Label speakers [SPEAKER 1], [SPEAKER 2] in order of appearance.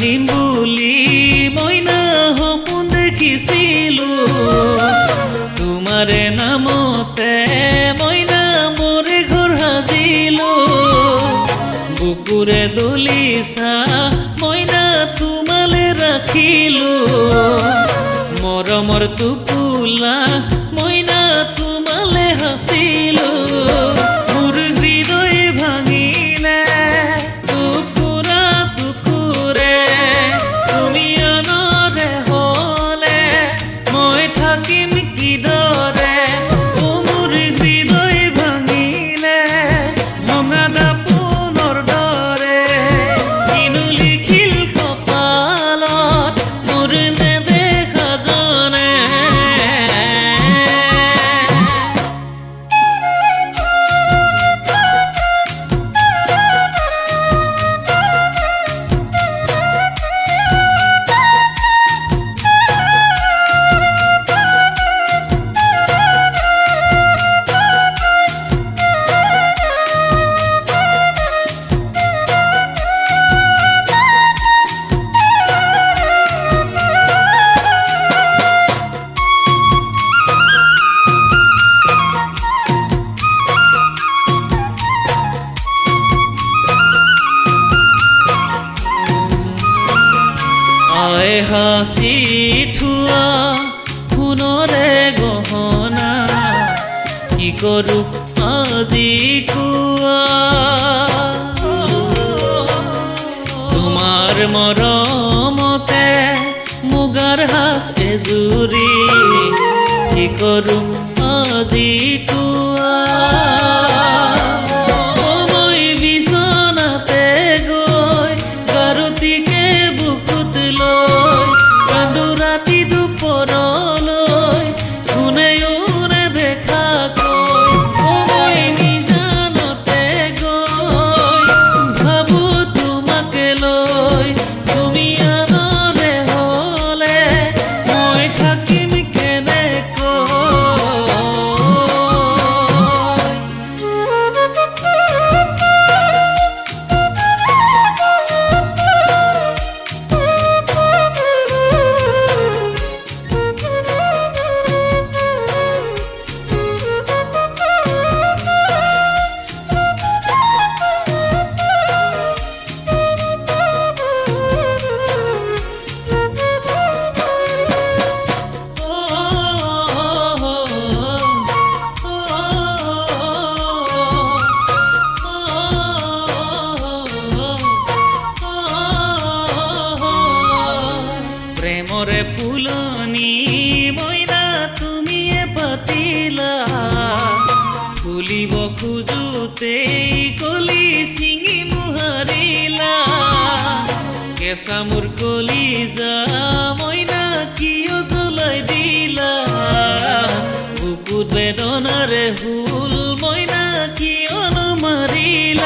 [SPEAKER 1] আনিম বুলি মইনা সপোন দেখিছিলো তোমাৰে নামতে মইনা মোৰে ঘৰ সাজিলো বুকুৰে দলিছা মইনা তোমালে ৰাখিলো মৰমৰ টোপোলা মইনা তোমালে হাচিলো মোৰ হৃদয় ভাঙিলে টুকুৰা টুকুৰে তুমি আনৰে হলে মই থাকিম কিদৰে মোৰ হৃদয় ভাঙিলে ভঙা দাপোনৰ দৰে কিনো লিখিল কপালত মোৰ নেদেখা জনে হাসি থোৱা সোণৰে গহনা কি কৰো আজি কোৱা তোমাৰ মৰমতে মুগাৰ সাজ এজুৰি কি কৰো আজি কোৱা মই বিচনাতে গৈ গাৰুটিকে বুকুত লৈ কান্দো ৰাতি দুপৰলৈ কোনেও নেদেখাকৈ মই নিজানতে গৈ ভাবো তোমাকে লৈ তুমি আনৰে হলে মই থাকিম কেনেকৈ প্ৰেমৰে ফুলনি মইনা তুমিয়ে পাতিলা ফুলিব খোজোতেই কলি ছিঙি মোহাৰিলা কেঁচা মোৰ কলিজা মইনা কিয় জ্বলাই দিলা বুকুত বেদনাৰে হুল মইনা কিয়নো মাৰিলা